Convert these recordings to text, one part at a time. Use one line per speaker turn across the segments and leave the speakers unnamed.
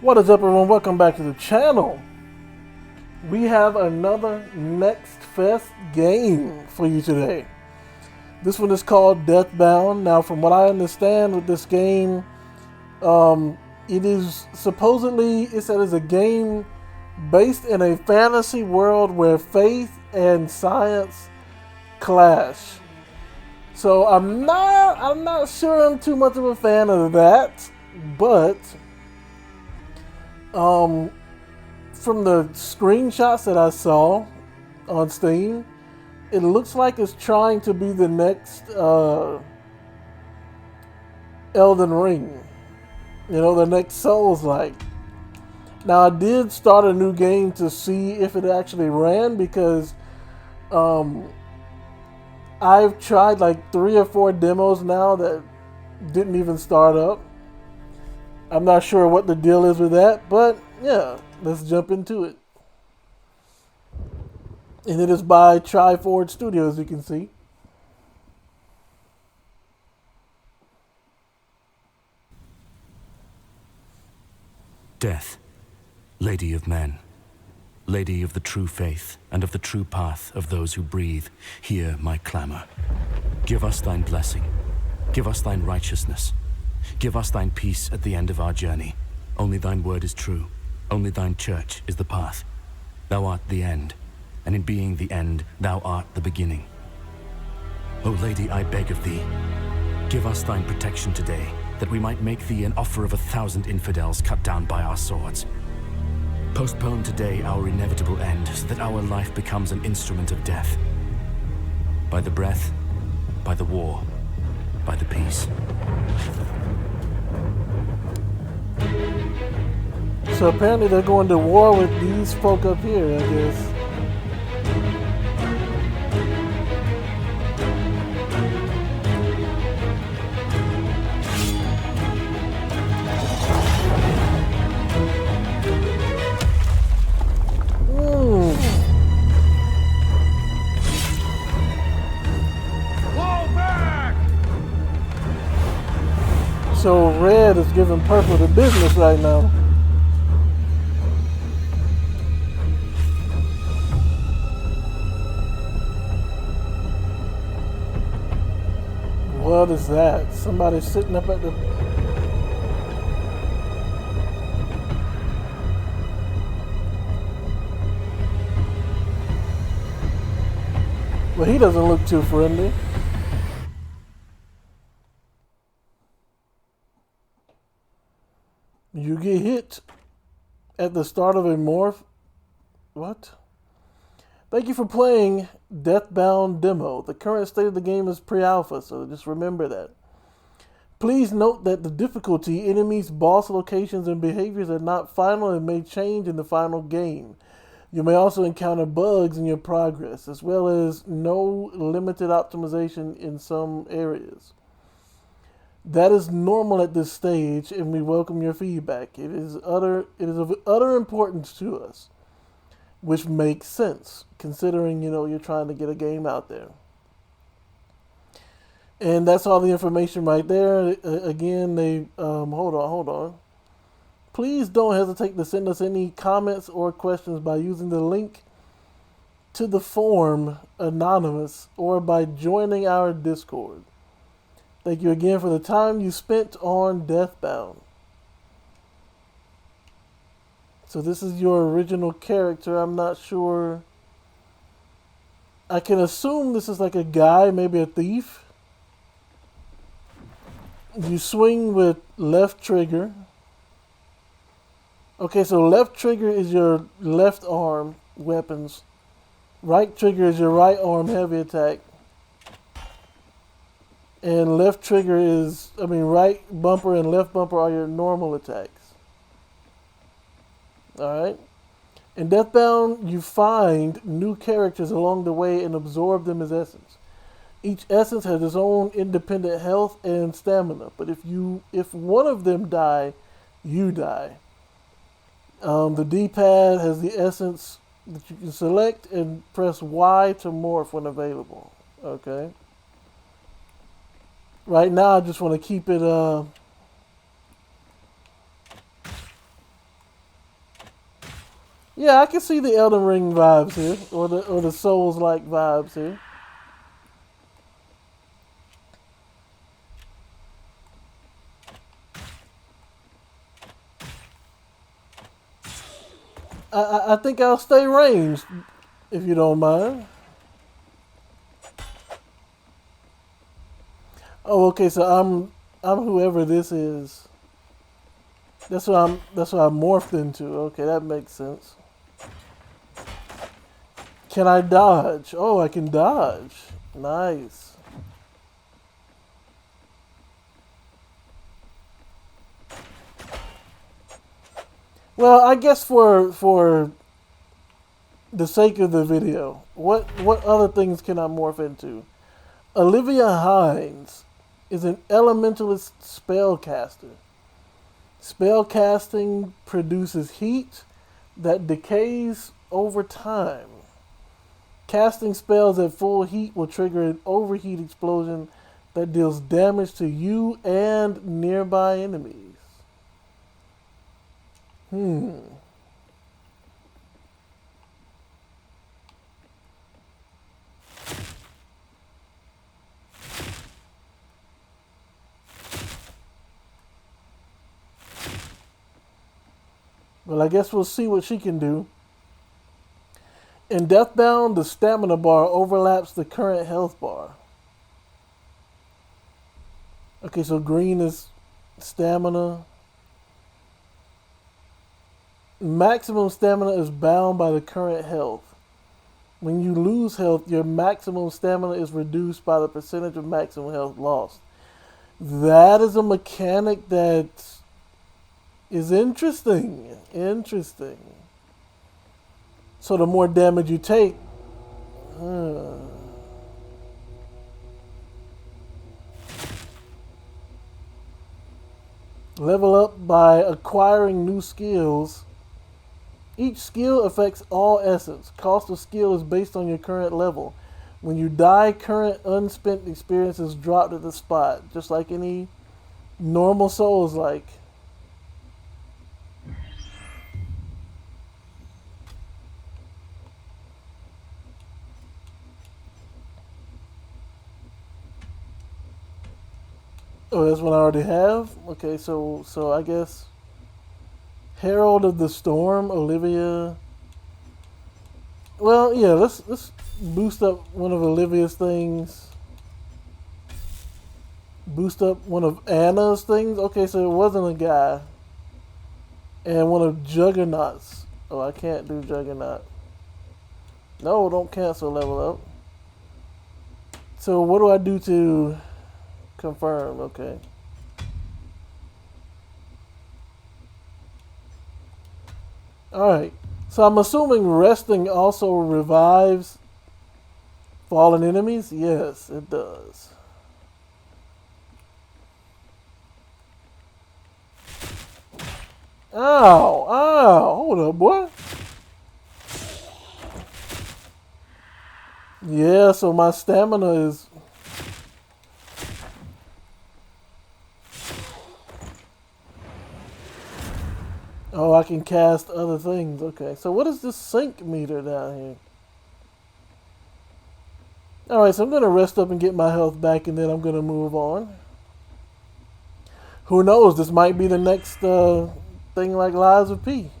What is up, everyone? Welcome back to the channel. We have another Next Fest game for you today. This one is called Deathbound. Now, from what I understand with this game, it is supposedly, it said it's a game based in a fantasy world where faith and science clash. So I'm not sure I'm too much of a fan of that, but from the screenshots that I saw on Steam, it looks like it's trying to be the next Elden Ring. You know, the next Souls-like. Now, I did start a new game to see if it actually ran because I've tried like 3 or 4 demos now that didn't even start up. I'm not sure what the deal is with that, but yeah, let's jump into it. And it is by Triforge Studios, as you can see.
Death, Lady of Men, Lady of the true faith and of the true path of those who breathe, hear my clamor. Give us thine blessing, give us thine righteousness. Give us thine peace at the end of our journey. Only thine word is true. Only thine church is the path. Thou art the end, and in being the end, thou art the beginning. O Lady, I beg of thee, give us thine protection today, that we might make thee an offer of 1,000 infidels cut down by our swords. Postpone today our inevitable end, so that our life becomes an instrument of death. By the breath, by the war, by the peace.
So apparently they're going to war with these folk up here, I guess. So red is giving purple the business right now. What is that? Somebody sitting up at the... Well, he doesn't look too friendly. You get hit at the start of a morph. What? Thank you for playing Deathbound demo. The current state of the game is pre-alpha, so just remember that. Please note that the difficulty, enemies, boss locations, and behaviors are not final and may change in the final game. You may also encounter bugs in your progress, as well as no limited optimization in some areas. That is normal at this stage, and we welcome your feedback. It is of utter importance to us, which makes sense, considering, you know, you're trying to get a game out there. And that's all the information right there. Again, they, hold on. Please don't hesitate to send us any comments or questions by using the link to the form anonymous or by joining our Discord. Thank you again for the time you spent on Deathbound. So this is your original character. I'm not sure. I can assume this is like a guy, maybe a thief. You swing with left trigger. Okay, so left trigger is your left arm weapons. Right trigger is your right arm heavy attack. And left trigger is, right bumper and left bumper are your normal attacks. Alright? In Deathbound, you find new characters along the way and absorb them as essence. Each essence has its own independent health and stamina, but if one of them die, you die. The D-pad has the essence that you can select and press Y to morph when available. Okay. Right now, I just want to keep it. Yeah, I can see the Elden Ring vibes here, or the Souls-like vibes here. I think I'll stay ranged, if you don't mind. Oh, okay. So I'm whoever this is. That's what I morphed into. Okay, that makes sense. Can I dodge? Oh, I can dodge. Nice. Well, I guess for the sake of the video, what other things can I morph into? Olivia Hines is an elementalist spellcaster. Spellcasting produces heat that decays over time. Casting spells at full heat will trigger an overheat explosion that deals damage to you and nearby enemies. Well, I guess we'll see what she can do. In Deathbound, the stamina bar overlaps the current health bar. Okay, so green is stamina. Maximum stamina is bound by the current health. When you lose health, your maximum stamina is reduced by the percentage of maximum health lost. That is a mechanic that is interesting. Interesting. So the more damage you take, level up by acquiring new skills. Each skill affects all essence. Cost of skill is based on your current level. When you die, current unspent experience is dropped at the spot, just like any normal Souls-like. Oh, that's one I already have? Okay, so I guess Herald of the Storm, Olivia. Well, yeah, let's boost up one of Olivia's things. Boost up one of Anna's things. Okay, so it wasn't a guy. And one of Juggernaut's. Oh, I can't do Juggernaut. No, don't cancel level up. So what do I do to confirm? Okay. Alright. So I'm assuming resting also revives fallen enemies? Yes, it does. Ow! Ow! Hold up, boy. Yeah, so my stamina is... Oh, I can cast other things. Okay, so what is this sync meter down here? Alright, so I'm going to rest up and get my health back, and then I'm going to move on. Who knows? This might be the next thing like Lies of P.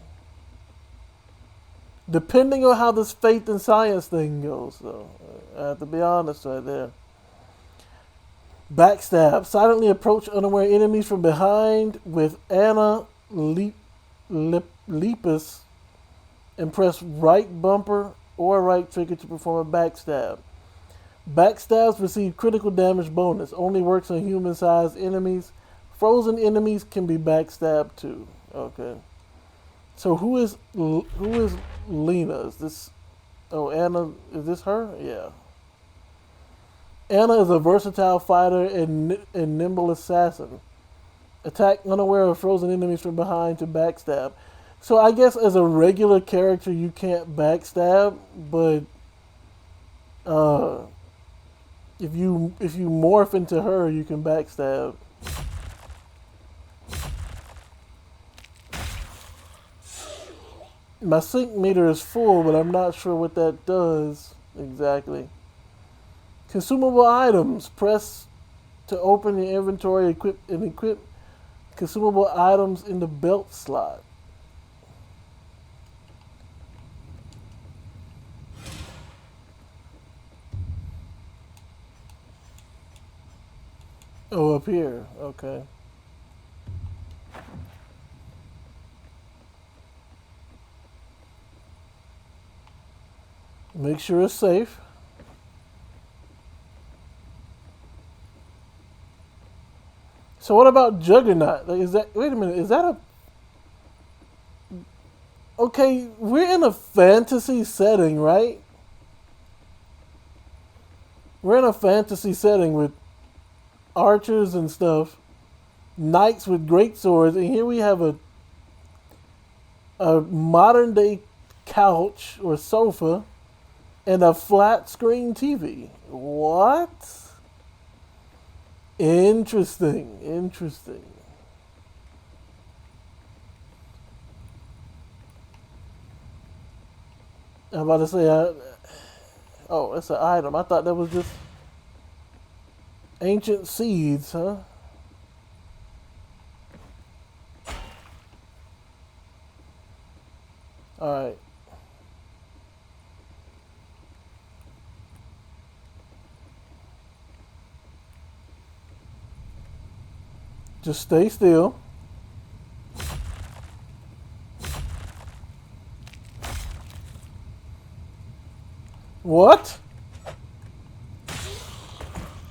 Depending on how this faith and science thing goes, though. I have to be honest right there. Backstab. Silently approach unaware enemies from behind with Anna Lepus and press right bumper or right trigger to perform a backstab. Backstabs receive critical damage bonus. Only works on human-sized enemies. Frozen enemies can be backstabbed too. Okay. So who is Lena? Is this? Oh, Anna. Is this her? Yeah. Anna is a versatile fighter and nimble assassin. Attack unaware of frozen enemies from behind to backstab. So I guess as a regular character you can't backstab, but if you morph into her you can backstab. My sync meter is full, but I'm not sure what that does exactly. Consumable items. Press to open your inventory, equip consumable items in the belt slot. Oh, up here. Okay. Make sure it's safe. So what about Juggernaut? Like, is that? Wait a minute. Is that a? Okay, we're in a fantasy setting, right? We're in a fantasy setting with archers and stuff, knights with great swords, and here we have a modern day couch or sofa and a flat screen TV. What? Interesting. Interesting. I'm about to say, oh, it's an item. I thought that was just ancient seeds, huh? Alright. Just stay still. What?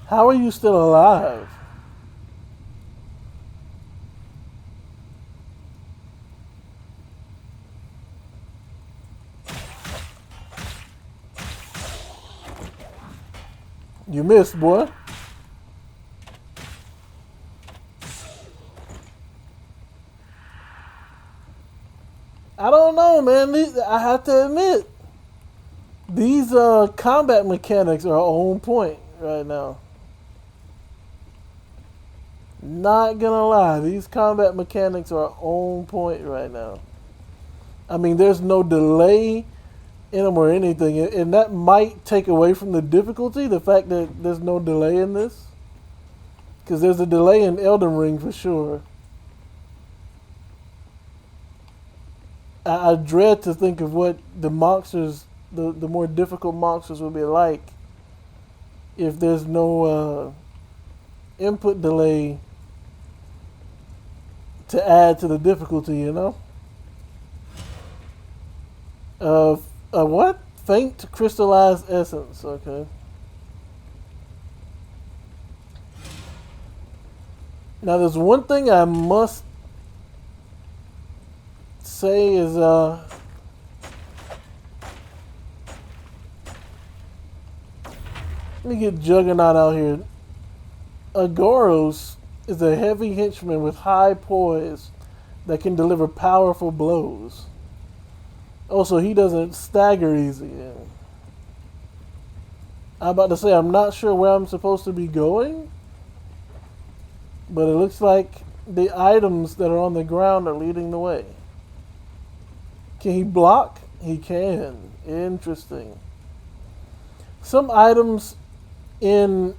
How are you still alive? You missed, boy. I don't know, man. I have to admit, these combat mechanics are on point right now. Not gonna lie, these combat mechanics are on point right now. I mean, there's no delay in them or anything, and that might take away from the difficulty, the fact that there's no delay in this. Because there's a delay in Elden Ring for sure. I dread to think of what the monsters, the more difficult monsters will be like if there's no input delay to add to the difficulty, you know? What? Faint crystallized essence, okay. Now there's one thing I must say is let me get Juggernaut out here. Agoros is a heavy henchman with high poise that can deliver powerful blows. Also, he doesn't stagger easy. I'm about to say I'm not sure where I'm supposed to be going, but it looks like the items that are on the ground are leading the way. Can he block? He can. Interesting. Some items in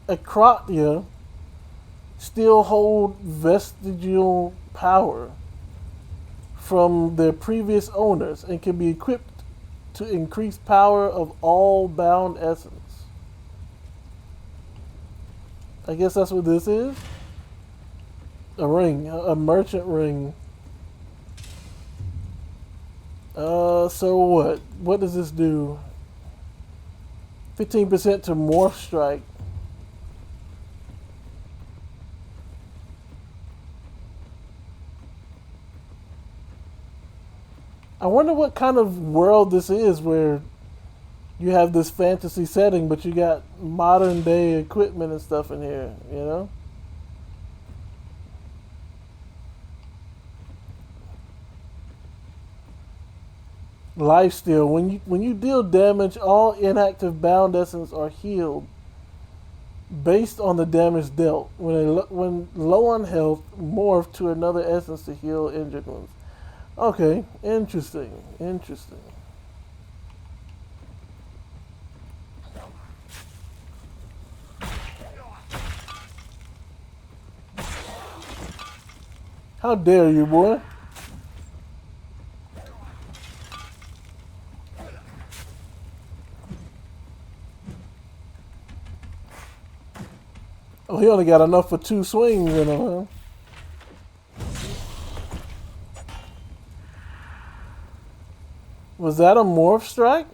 Acrotia still hold vestigial power from their previous owners and can be equipped to increase power of all bound essence. I guess that's what this is. A ring, a merchant ring. So what? What does this do? 15% to Morph Strike. I wonder what kind of world this is where you have this fantasy setting, but you got modern day equipment and stuff in here, you know? Lifesteal. When you deal damage, all inactive bound essence are healed based on the damage dealt. When low on health, morph to another essence to heal injured ones. Okay, interesting. Interesting. How dare you, boy? Oh, he only got enough for 2 swings in him, huh? Was that a morph strike?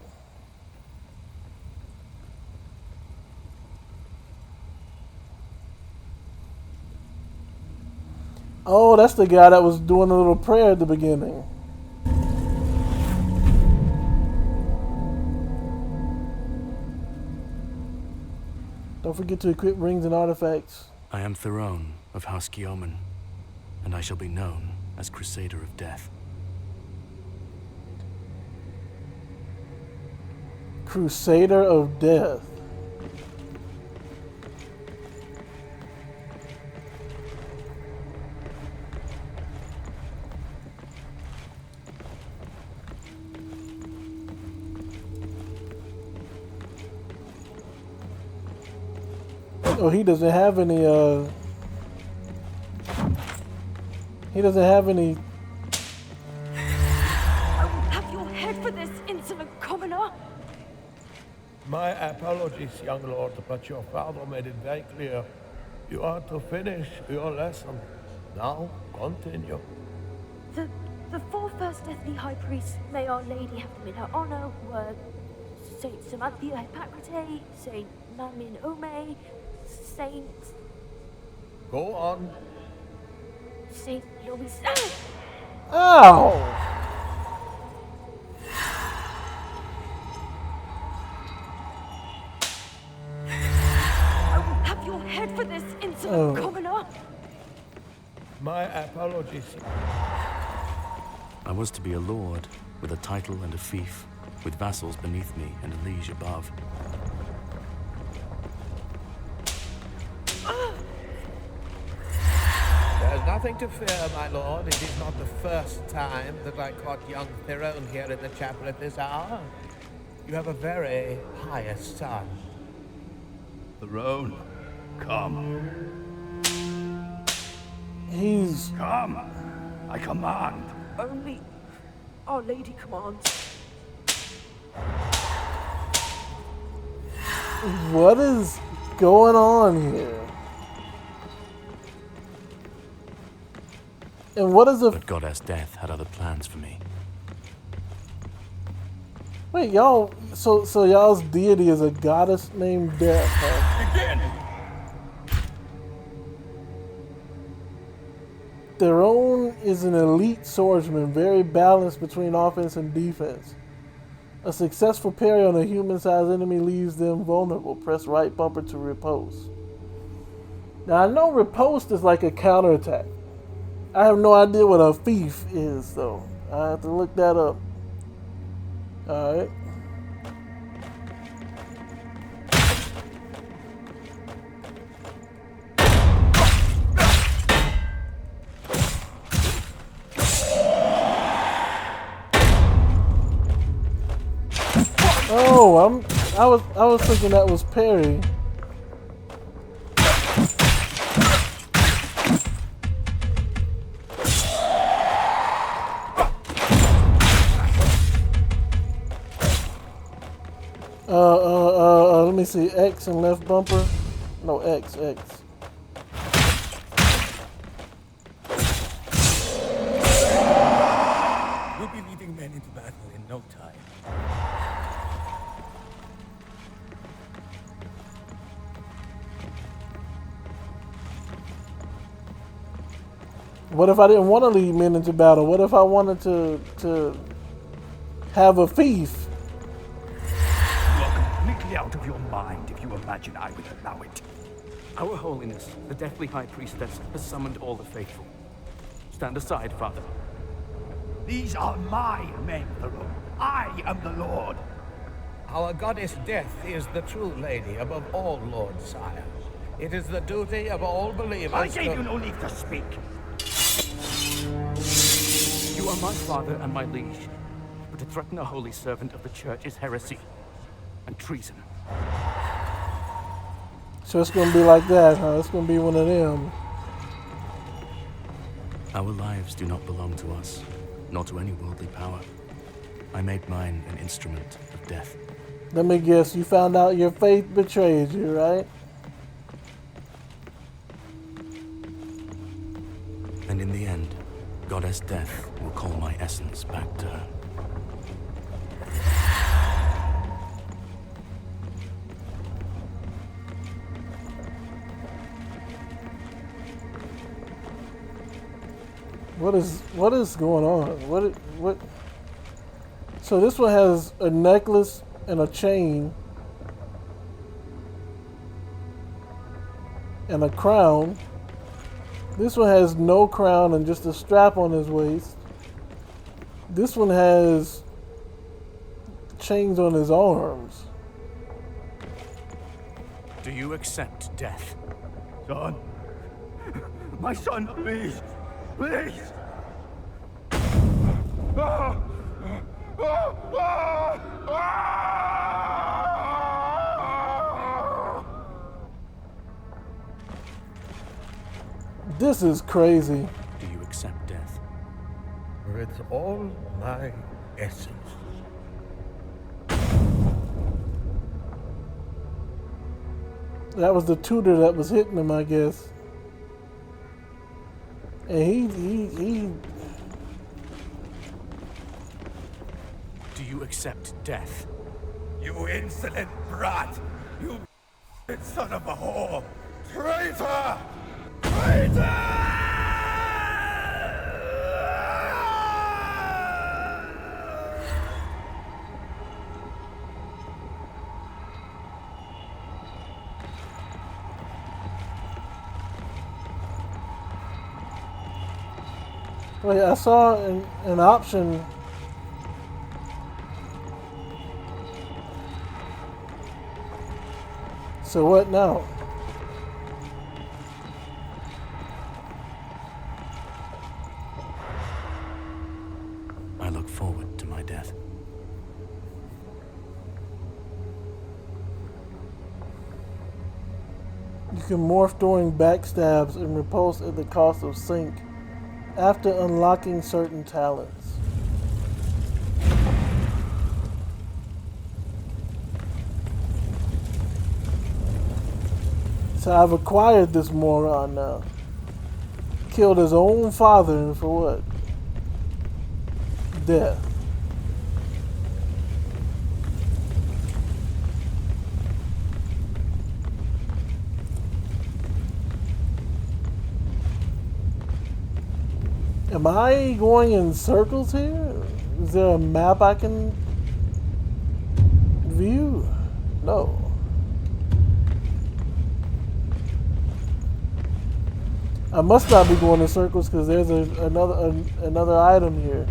Oh, that's the guy that was doing a little prayer at the beginning. Don't forget to equip rings and artifacts.
I am Theron of House Guillaumin, and I shall be known as Crusader of Death.
Crusader of Death. Oh, he doesn't have any, he doesn't have any...
I will have your head for this, insolent commoner!
My apologies, young lord, but your father made it very clear. You are to finish your lesson. Now, continue.
The 4 first deathly high priests, may Our Lady have them in her honor, were Saint Samanthia Hippocrate, Saint Namin Ome, Saint...
Go on.
Saint Louis...
Ow!
I will have your head for this, insolent commoner!
My apologies.
I was to be a lord, with a title and a fief, with vassals beneath me and a liege above.
There's nothing to fear, my lord. It is not the first time that I caught young Theron here in the chapel at this hour. You have a very pious son.
Theron, come.
He's...
Come. I command.
Only Our Lady commands.
What is going on here? And what is the...
But Goddess Death had other plans for me.
Wait, y'all... So y'all's deity is a goddess named Death, huh?
Begin.
Theron is an elite swordsman, very balanced between offense and defense. A successful parry on a human-sized enemy leaves them vulnerable. Press right bumper to riposte. Now, I know riposte is like a counterattack. I have no idea what a fief is, though. I have to look that up. Alright. Oh, I was thinking that was parry. Let me see. X and left bumper. No, X.
We'll be leading men into battle in no time.
What if I didn't want to lead men into battle? What if I wanted to have a feast?
You are completely out of your mind if you imagine I would allow it.
Our Holiness, the Deathly High Priestess, has summoned all the faithful. Stand aside, Father.
These are my men, Pharaoh. I am the Lord.
Our goddess Death is the true lady above all lords, sire. It is the duty of all believers
I gave you no leave to speak.
You are my father and my liege, but to threaten a holy servant of the Church is heresy and treason.
So it's gonna be like that, huh? It's gonna be one of them.
Our lives do not belong to us, nor to any worldly power. I made mine an instrument of death.
Let me guess, you found out your faith betrayed you, right?
And in the end, Goddess Death will call my essence back to her.
What is going on? What? So this one has a necklace and a chain and a crown. This one has no crown and just a strap on his waist. This one has chains on his arms.
Do you accept death?
Son. My son, please. Please.
This is crazy.
Do you accept death?
With all my essence.
That was the tutor that was hitting him, I guess. And he
Do you accept death?
You insolent brat! You son of a whore! Traitor! Traitor!
Wait, I saw an option. So what now?
I look forward to my death.
You can morph during backstabs and repulse at the cost of sync after unlocking certain talents. So I've acquired this moron now. Killed his own father, and for what? Death. Am I going in circles here? Is there a map I can view? No. I must not be going in circles because there's another item here.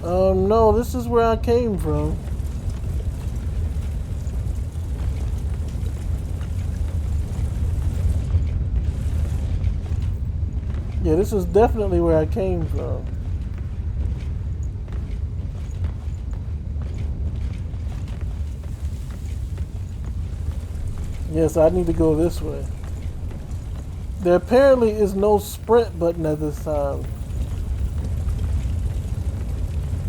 No, this is where I came from. Yeah, this is definitely where I came from. Yes, I need to go this way. There apparently is no sprint button at this time.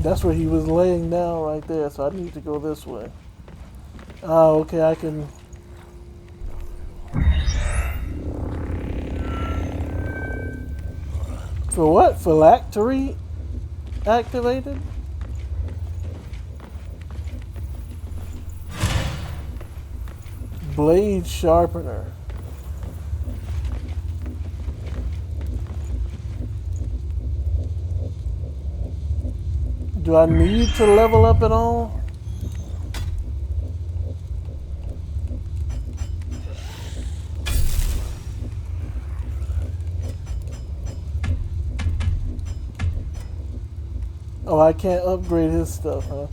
That's where he was laying down right there, so I need to go this way. Oh, okay, I can... For what? Phylactery activated? blade sharpener. Do I need to level up at all? Oh, I can't upgrade his stuff, huh?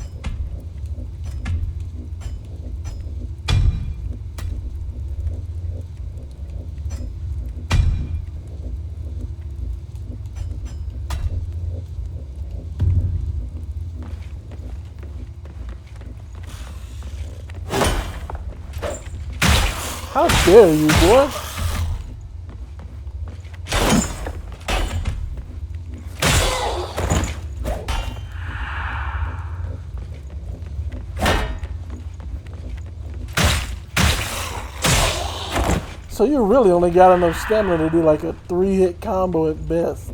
How dare you, boy? So you really only got enough stamina to do like a 3-hit combo at best,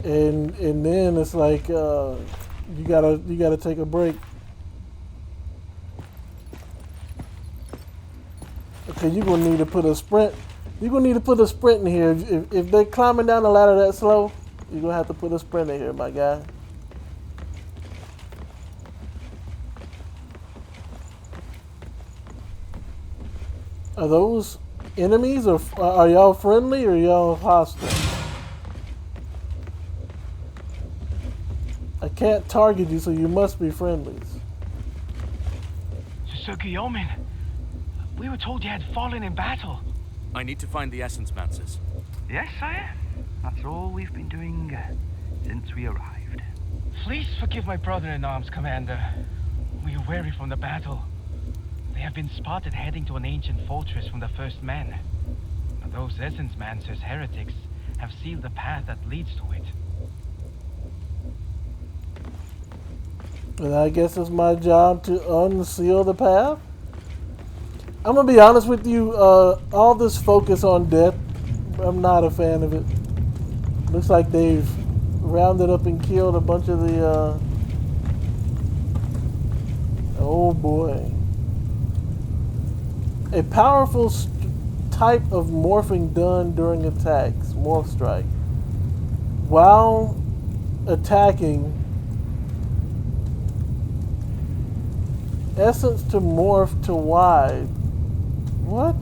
and then it's like you gotta take a break. Okay, you're gonna need to put a sprint. You're gonna need to put a sprint in here. If they're climbing down the ladder that slow, you're gonna have to put a sprint in here, my guy. Are those enemies, or are y'all friendly, or y'all hostile? I can't target you, so you must be friendlies.
Sir Guillaumin, we were told you had fallen in battle.
I need to find the essence mancers.
Yes, sire. That's all we've been doing since we arrived.
Please forgive my brother-in-arms, Commander. We are weary from the battle. They have been spotted heading to an ancient fortress from the First Men. Those essence mancers heretics have sealed the path that leads to it.
And I guess it's my job to unseal the path. I'm gonna be honest with you. All this focus on death, I'm not a fan of it. Looks like they've rounded up and killed a bunch of the. Oh boy. A powerful type of morphing done during attacks. Morph strike. While attacking, essence to morph to wide. What?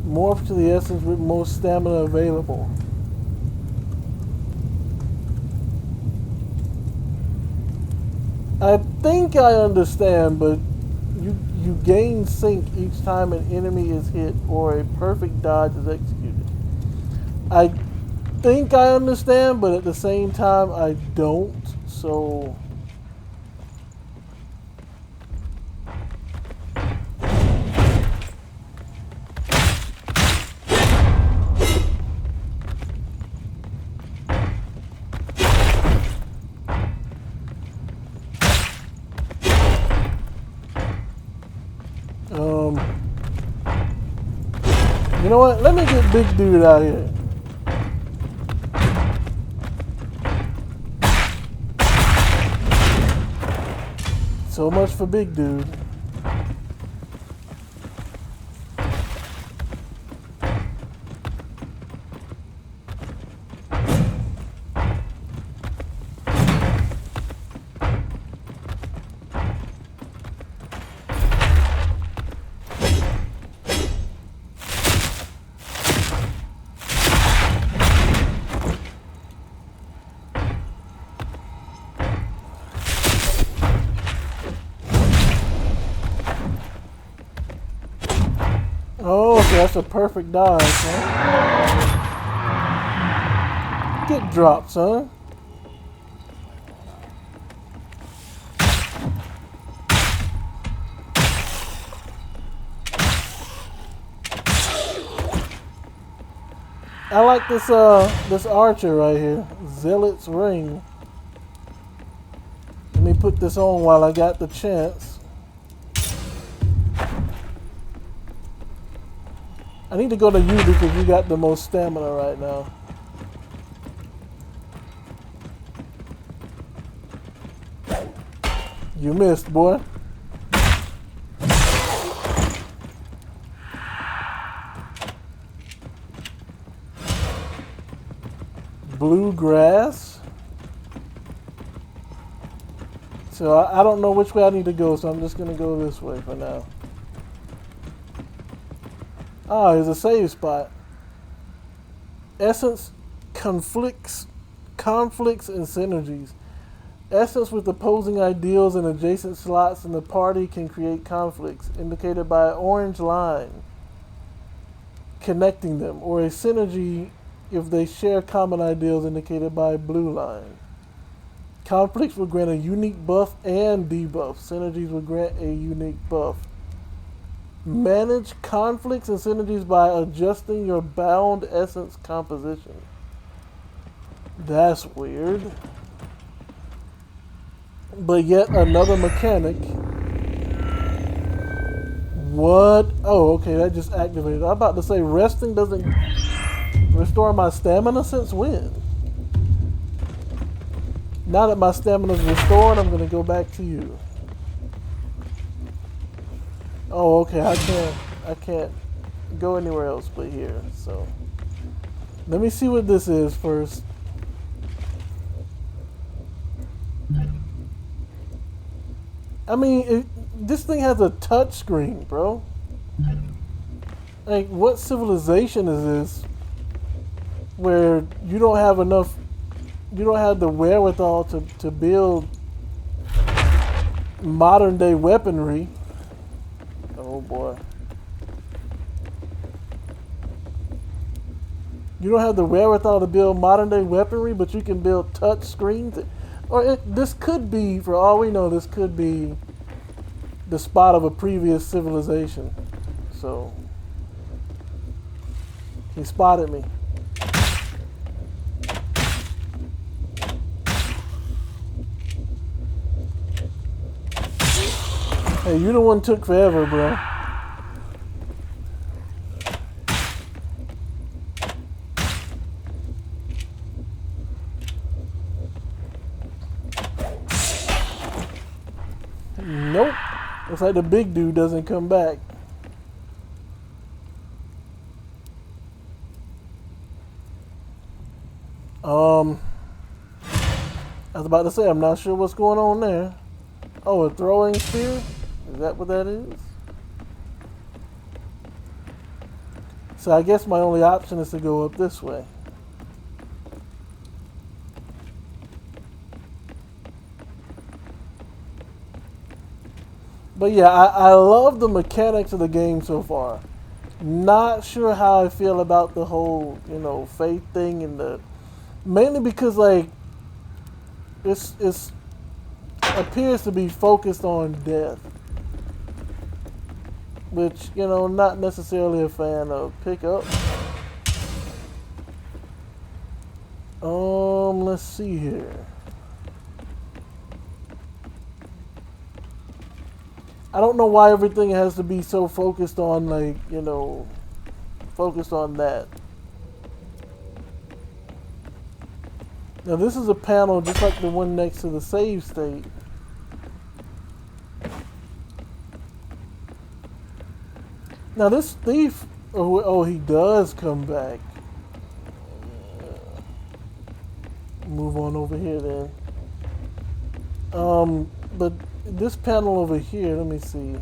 Morph to the essence with most stamina available. I think I understand, but you gain sync each time an enemy is hit or a perfect dodge is executed. I think I understand, but at the same time I don't, so... You know what? Let me get Big Dude out here. So much for Big Dude. Oh, okay, that's a perfect dodge, huh? Get dropped, son. I like this archer right here, Zealot's Ring. Let me put this on while I got the chance. I need to go to you because you got the most stamina right now. You missed, boy. blue grass. So I don't know which way I need to go, so I'm just going to go this way for now. Ah, here's a save spot. Essence conflicts and synergies. Essence with opposing ideals and adjacent slots in the party can create conflicts, indicated by an orange line connecting them, or a synergy if they share common ideals, indicated by a blue line. Conflicts will grant a unique buff and debuff. Synergies will grant a unique buff. Manage conflicts and synergies by adjusting your bound essence composition. That's weird. But yet another mechanic. What? Oh, okay, that just activated. I'm about to say resting doesn't restore my stamina since when? Now that my stamina is restored, I'm going to go back to you. Oh, okay, I can't go anywhere else but here, so. Let me see what this is first. I mean, this thing has a touch screen, bro. Like, what civilization is this where you don't have enough, you don't have the wherewithal to build modern day weaponry? Oh boy. You don't have the wherewithal to build modern day weaponry, but you can build touch screens? Or this could be, for all we know, this could be the spot of a previous civilization. So, he spotted me. Hey, you the one took forever, bro. Nope. Looks like the big dude doesn't come back. I was about to say, I'm not sure what's going on there. Oh, a throwing spear? Is that what that is? So I guess my only option is to go up this way. But yeah, I love the mechanics of the game so far. Not sure how I feel about the whole, faith thing, and mainly because like it's appears to be focused on death, which not necessarily a fan of. Pick up. Let's see here. I don't know why everything has to be so focused on, like, focused on that. Now this is a panel just like the one next to the save state. Now this thief, oh, he does come back. Move on over here then. But this panel over here, let me see.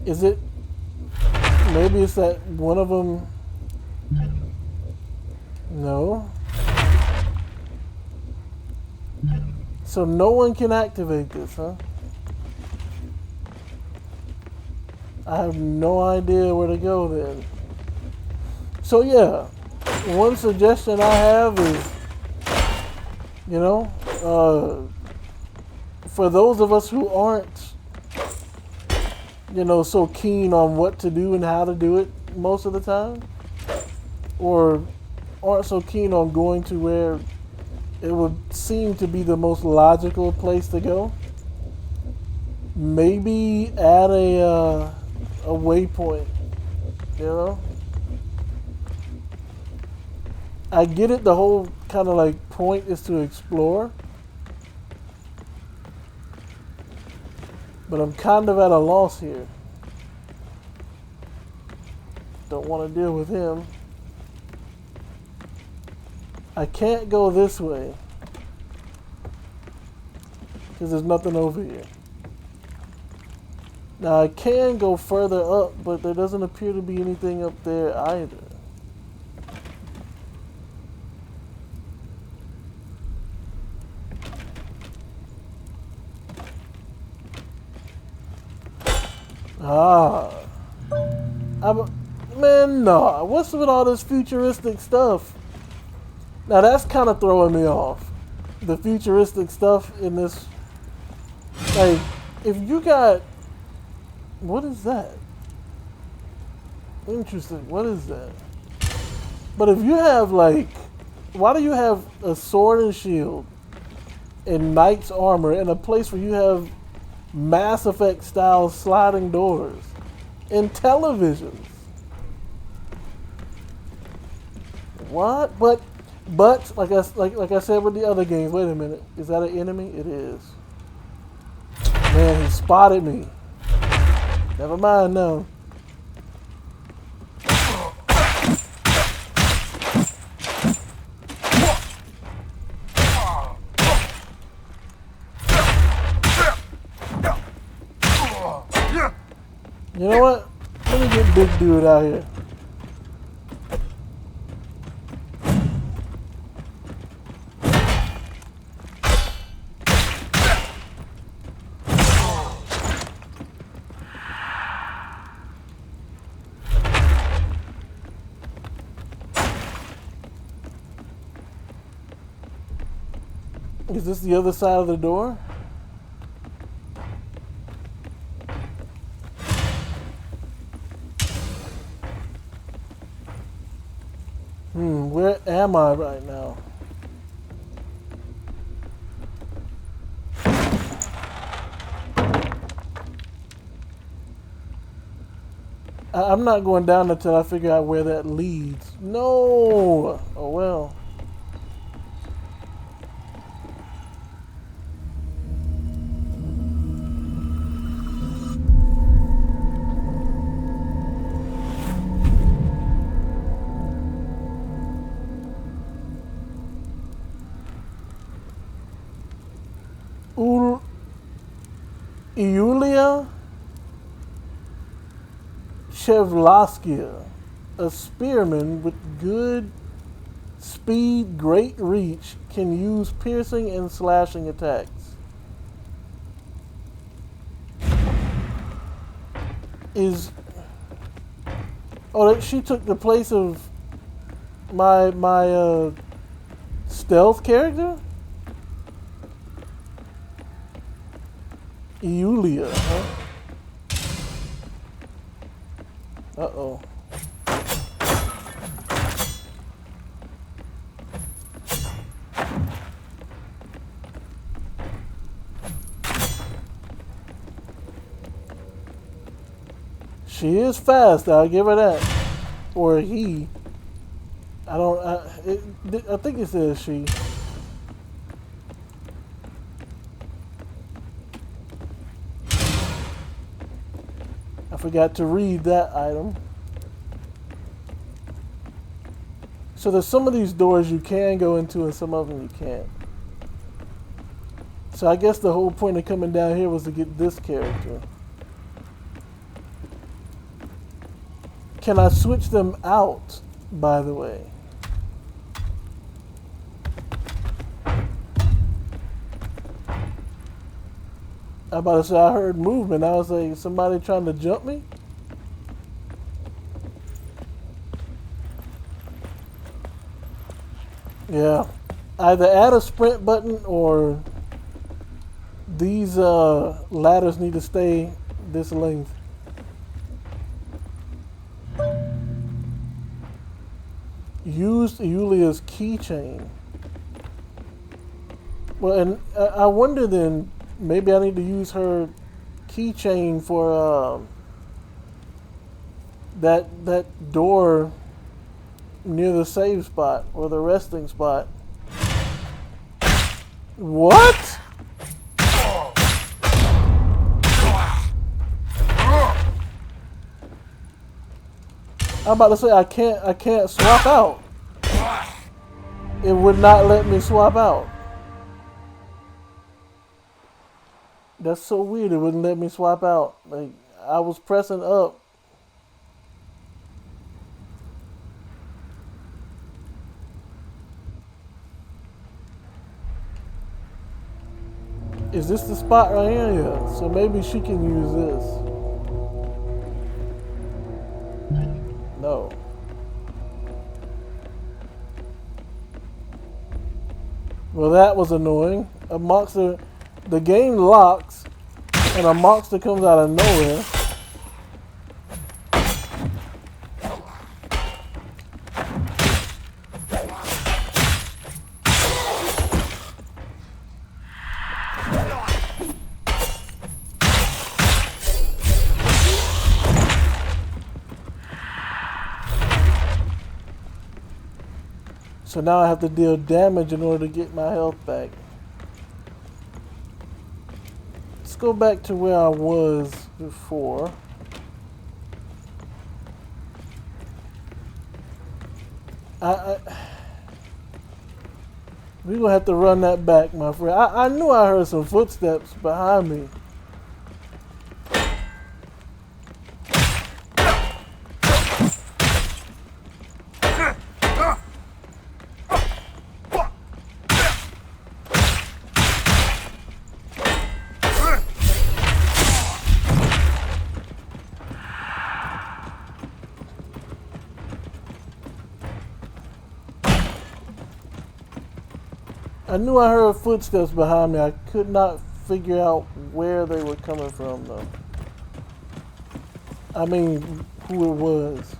Is it, maybe it's that one of them? No. So no one can activate this, huh? I have no idea where to go then. So yeah, one suggestion I have is, for those of us who aren't, so keen on what to do and how to do it most of the time, or aren't so keen on going to where it would seem to be the most logical place to go, maybe add a waypoint, I get it, the whole kind of like point is to explore, but I'm kind of at a loss here. Don't want to deal with him. I can't go this way. Because there's nothing over here. Now I can go further up, but there doesn't appear to be anything up there either. Man, no. What's with all this futuristic stuff? Now that's kind of throwing me off. The futuristic stuff in this. Like, if you got. What is that? Interesting. What is that? But if you have, like. Why do you have a sword and shield and knight's armor in a place where you have Mass Effect style sliding doors and televisions? What? But like I said with the other games. Wait a minute. Is that an enemy? It is. Man, he spotted me. Never mind now. You know what? Let me get big dude out here. Is this the other side of the door? Where am I right now? I'm not going down until I figure out where that leads. No! Oh well. Yulia Shevlaskia, a spearman with good speed, great reach, can use piercing and slashing attacks. She took the place of my stealth character? Yulia, huh? Uh-oh. She is fast, I'll give her that. Or he. I think it says she. I forgot to read that item. So there's some of these doors you can go into and some of them you can't. So I guess the whole point of coming down here was to get this character. Can I switch them out, by the way? I'm about to say I heard movement. I was like, somebody trying to jump me? Yeah. Either add a sprint button or these ladders need to stay this length. Used Yulia's keychain. Well, and I wonder then, maybe I need to use her keychain for that door near the save spot or the resting spot. What? I'm about to say I can't swap out. It would not let me swap out. That's so weird. It wouldn't let me swap out. Like I was pressing up. Is this the spot right here? Yeah. So maybe she can use this. No. Well, that was annoying. A monster, the game locks, and a monster comes out of nowhere. So now I have to deal damage in order to get my health back. Let's go back to where I was before. We're gonna have to run that back, my friend. I knew I heard some footsteps behind me. I knew I heard footsteps behind me. I could not figure out where they were coming from, though. I mean, who it was.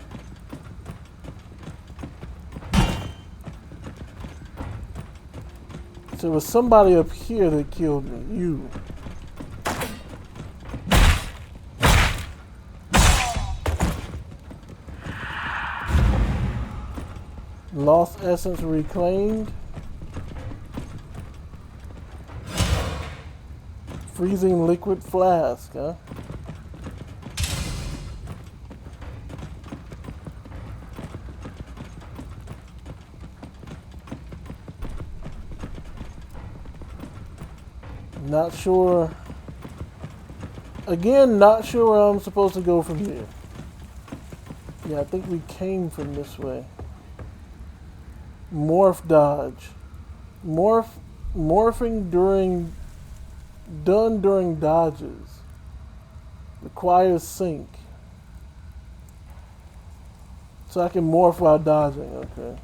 So it was somebody up here that killed me. You. Lost essence reclaimed. Freezing liquid flask, huh? Not sure. Again, not sure where I'm supposed to go from here. Yeah, I think we came from this way. Morph dodge. Morphing done during dodges. Requires sync. So I can morph while dodging, okay.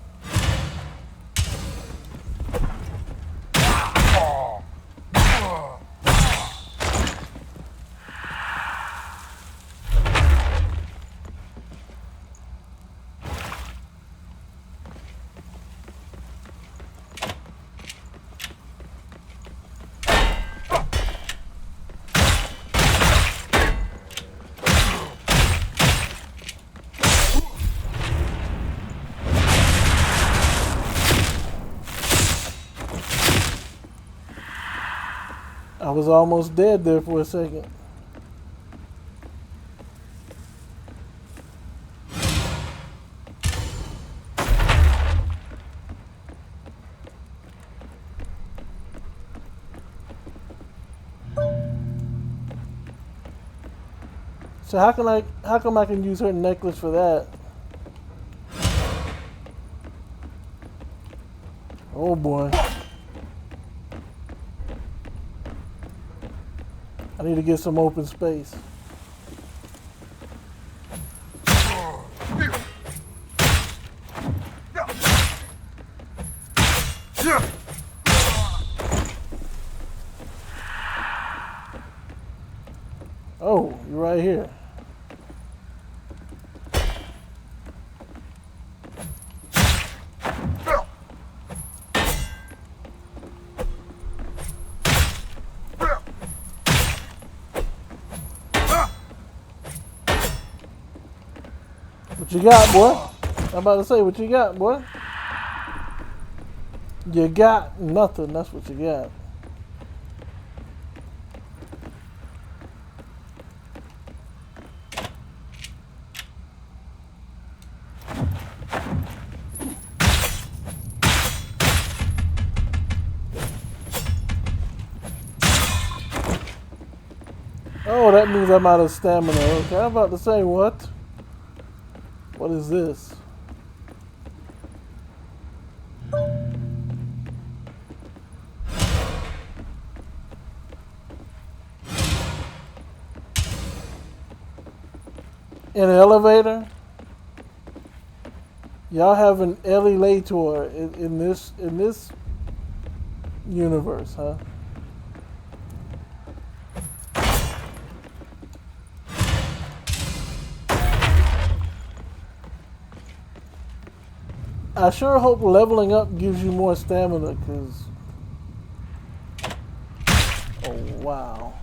I was almost dead there for a second. So how come I can use her necklace for that? Oh boy. I need to get some open space. Oh, you're right here. What you got, boy? I'm about to say, what you got, boy? You got nothing, that's what you got. that means I'm out of stamina. Okay, I'm about to say, what? What is this? An elevator? Y'all have an elevator in this universe, huh? I sure hope leveling up gives you more stamina, cause oh wow.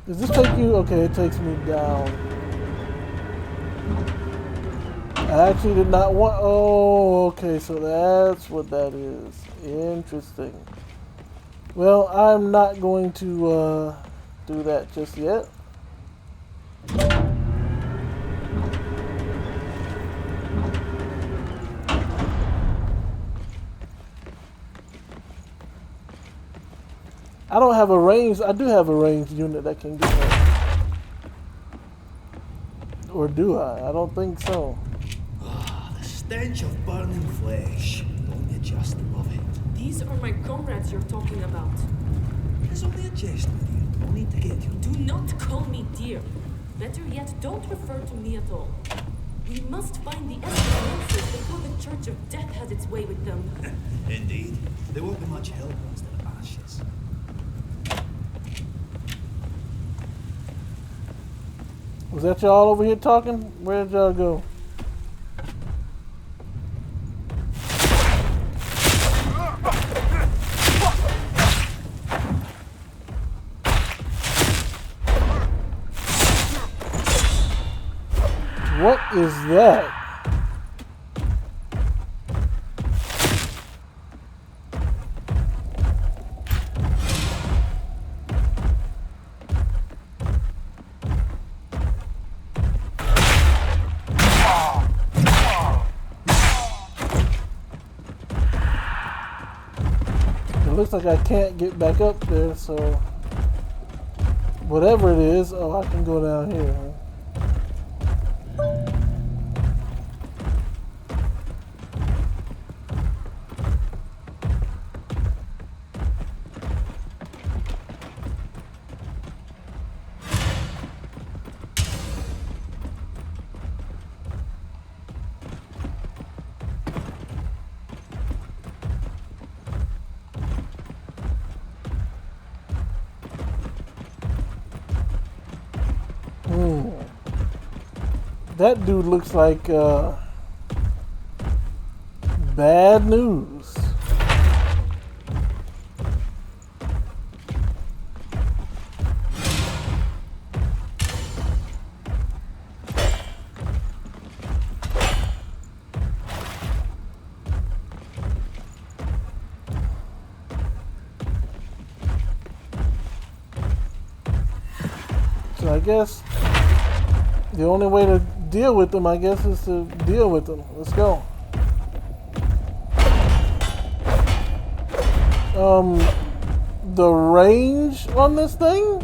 Does this take you? Okay, it takes me down. I actually did not want. Oh, okay, so that's what that is. Interesting. Well, I'm not going to do that just yet. I don't have a range. I do have a ranged unit that can get that. Or do I? I don't think so.
The stench of burning flesh. Don't you just love it?
These are my comrades you're talking about.
It's only a jest, my dear. No need to get you.
Do not call me dear. Better yet, don't refer to me at all. We must find the essence monsters before the Church of Death has its way with them.
Indeed. They won't be much help once they're ashes.
Was that y'all over here talking? Where'd y'all go? What is that? It looks like I can't get back up there, so whatever it is, oh, I can go down here. Huh? That dude looks like bad news. So I guess the only way to deal with them, I guess, is to deal with them. Let's go. The range on this thing?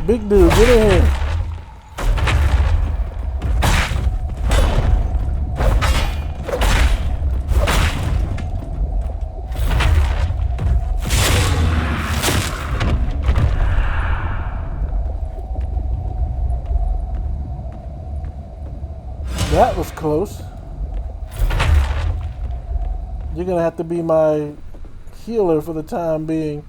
Big dude, get in here. That was close. You're gonna have to be my healer for the time being.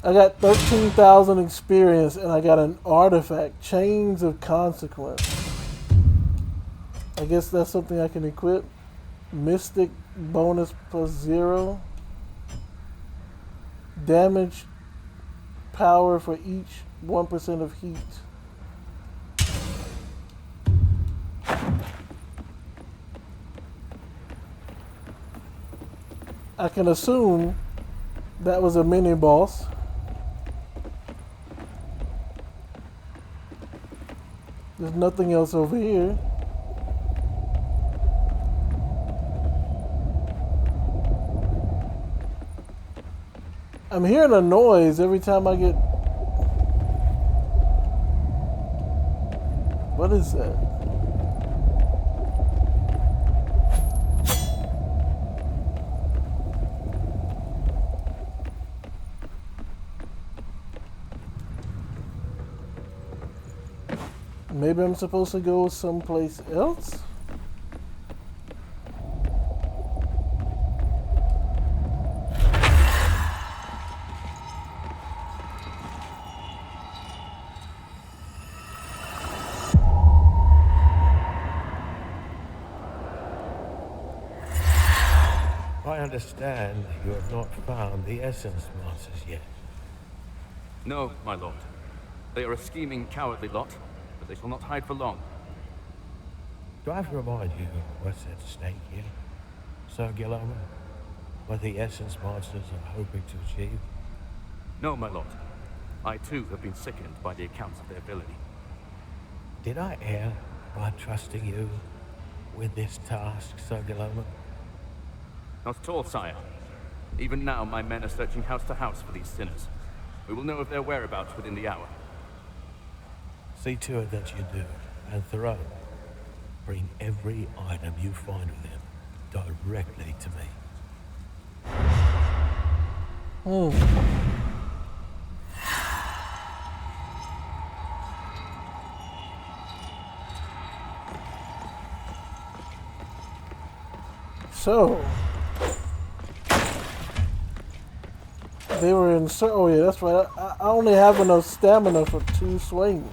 I got 13,000 experience and I got an artifact, Chains of Consequence. I guess that's something I can equip. Mystic bonus +0. Damage power for each 1% of heat. I can assume that was a mini boss. There's nothing else over here. I'm hearing a noise every time I get... What is that? Maybe I'm supposed to go someplace else?
I understand you have not found the essence monsters yet.
No, my lord. They are a scheming, cowardly lot, but they shall not hide for long.
Do I have to remind you what's at stake here, Sir Guillermo? What the essence monsters are hoping to achieve?
No, my lord. I too have been sickened by the accounts of their villainy.
Did I err by trusting you with this task, Sir Guillermo?
Not at all, sire. Even now, my men are searching house to house for these sinners. We will know of their whereabouts within the hour.
See to it that you do, and Thoreau, bring every item you find with them directly to me.
So... They were in... Oh yeah, that's right. I only have enough stamina for 2 swings.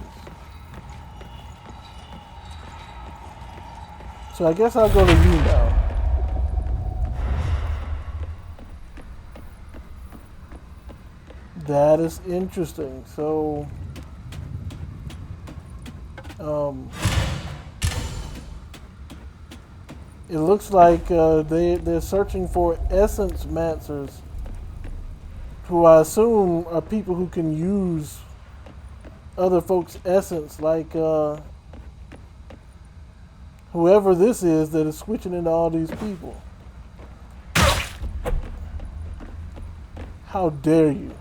So I guess I'll go to you now. That is interesting. So... it looks like they're searching for essence mancers, who I assume are people who can use other folks' essence, like whoever this is that is switching into all these people. How dare you?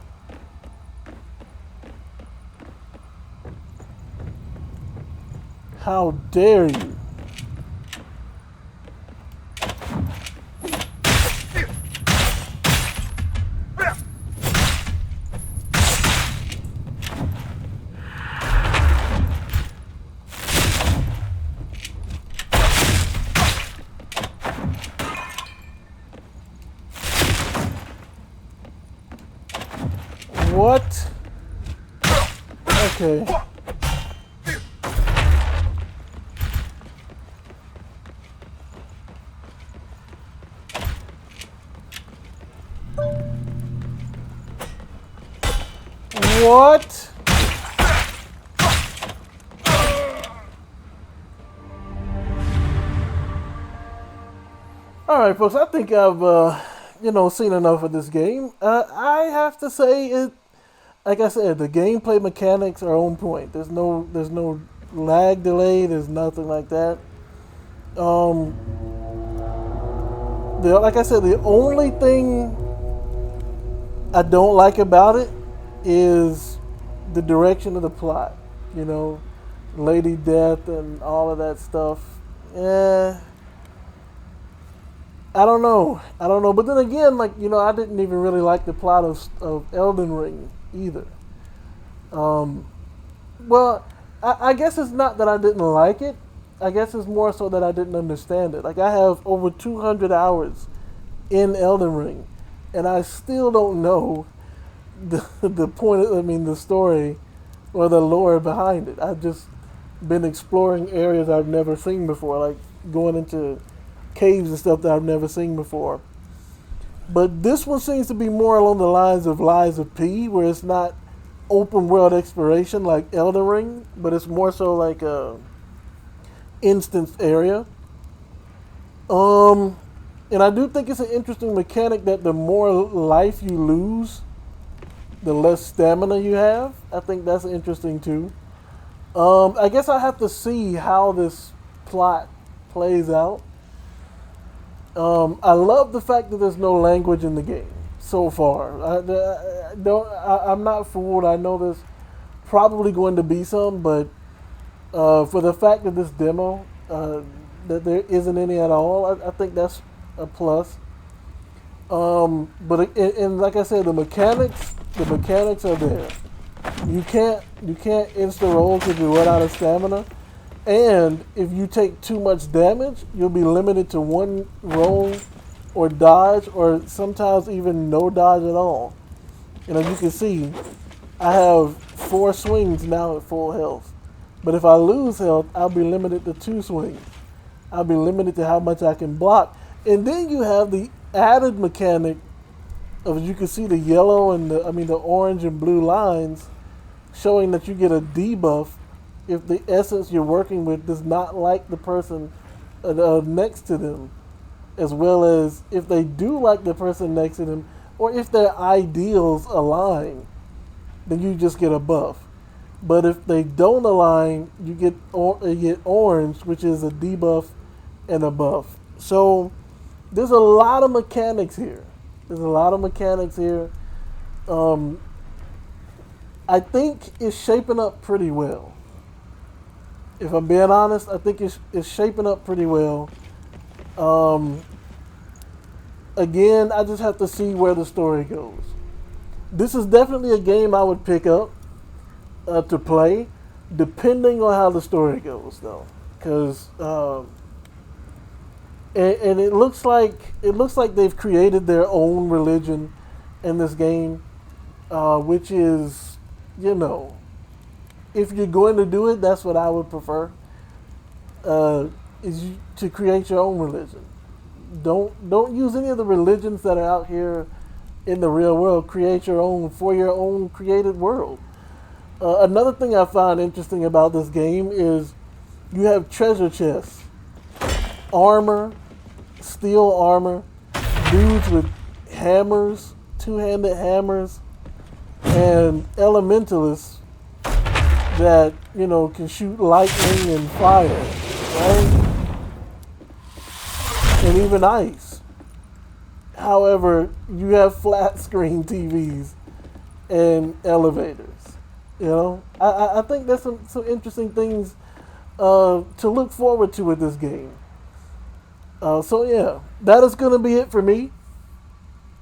How dare you? What? Okay. What? All right, folks. I think I've seen enough of this game. I have to say it. Like I said, the gameplay mechanics are on point. There's no lag delay. There's nothing like that. Like I said, the only thing I don't like about it is the direction of the plot. You know, Lady Death and all of that stuff. I don't know. But then again, I didn't even really like the plot of Elden Ring either. Well, I guess it's not that I didn't like it. I guess it's more so that I didn't understand it. Like, I have over 200 hours in Elden Ring, and I still don't know the point. The story or the lore behind it. I've just been exploring areas I've never seen before, like going into caves and stuff that I've never seen before. But this one seems to be more along the lines of Lies of P, where it's not open world exploration like Elden Ring, but it's more so like a instance area. And I do think it's an interesting mechanic that the more life you lose, the less stamina you have. I think that's interesting too. I guess I have to see how this plot plays out. I love the fact that there's no language in the game so far. I'm not fooled. I know there's probably going to be some, but for the fact that this demo that there isn't any at all, I think that's a plus. And like I said, the mechanics are there. You can't insta roll because you run out of stamina, and if you take too much damage, you'll be limited to one roll or dodge, or sometimes even no dodge at all. And as you can see, I have 4 swings now at full health. But if I lose health, I'll be limited to 2 swings. I'll be limited to how much I can block. And then you have the added mechanic of, you can see the yellow and the orange and blue lines showing that you get a debuff if the essence you're working with does not like the person next to them, as well as if they do like the person next to them, or if their ideals align, then you just get a buff. But if they don't align, you get orange, which is a debuff and a buff. So there's a lot of mechanics here. I think it's shaping up pretty well. If I'm being honest, I think it's shaping up pretty well. Again, I just have to see where the story goes. This is definitely a game I would pick up to play, depending on how the story goes, though. Because and it looks like they've created their own religion in this game, which is, if you're going to do it, that's what I would prefer. Is to create your own religion. Don't use any of the religions that are out here in the real world. Create your own for your own created world. Another thing I find interesting about this game is you have treasure chests, armor, steel armor, dudes with hammers, two-handed hammers, and elementalists that, can shoot lightning and fire, right? And even ice. However, you have flat screen TVs and elevators. I think there's some interesting things to look forward to with this game. So yeah, that is going to be it for me.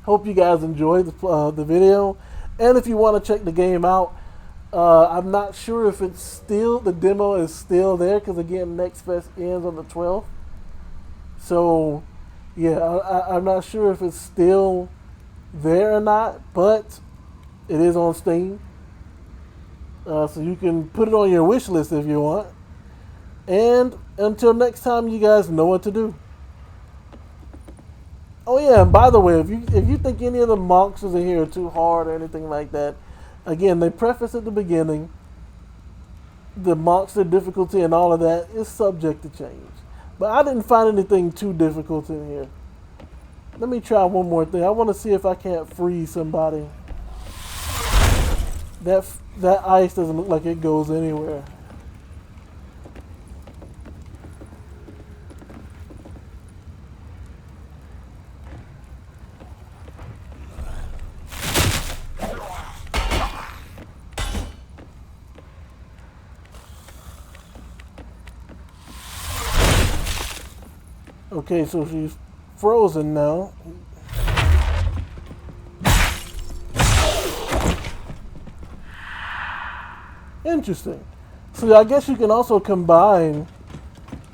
Hope you guys enjoyed the video. And if you want to check the game out, I'm not sure if the demo is still there, because again, Next Fest ends on the 12th. So yeah, I'm not sure if it's still there or not, but it is on Steam. So you can put it on your wish list if you want. And until next time, you guys know what to do. Oh yeah, and by the way, if you think any of the monsters in here are too hard or anything like that, again, they preface at the beginning, the monster difficulty and all of that is subject to change. But I didn't find anything too difficult in here. Let me try one more thing. I want to see if I can't freeze somebody. That ice doesn't look like it goes anywhere. Okay, so she's frozen now. Interesting. So I guess you can also combine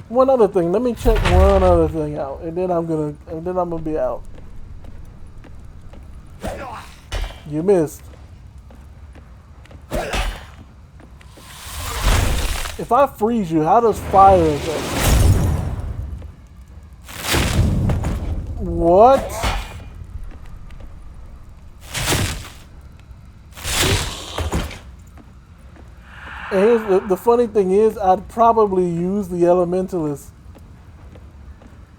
one other thing. Let me check one other thing out, and then I'm gonna be out. You missed. If I freeze you, how does fire affect? What? the funny thing is, I'd probably use the Elementalist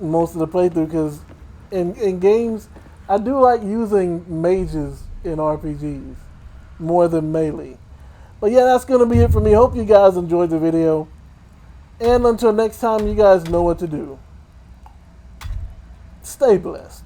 most of the playthrough, because in games, I do like using mages in RPGs more than melee. But yeah, that's going to be it for me. Hope you guys enjoyed the video. And until next time, you guys know what to do. Stay blessed.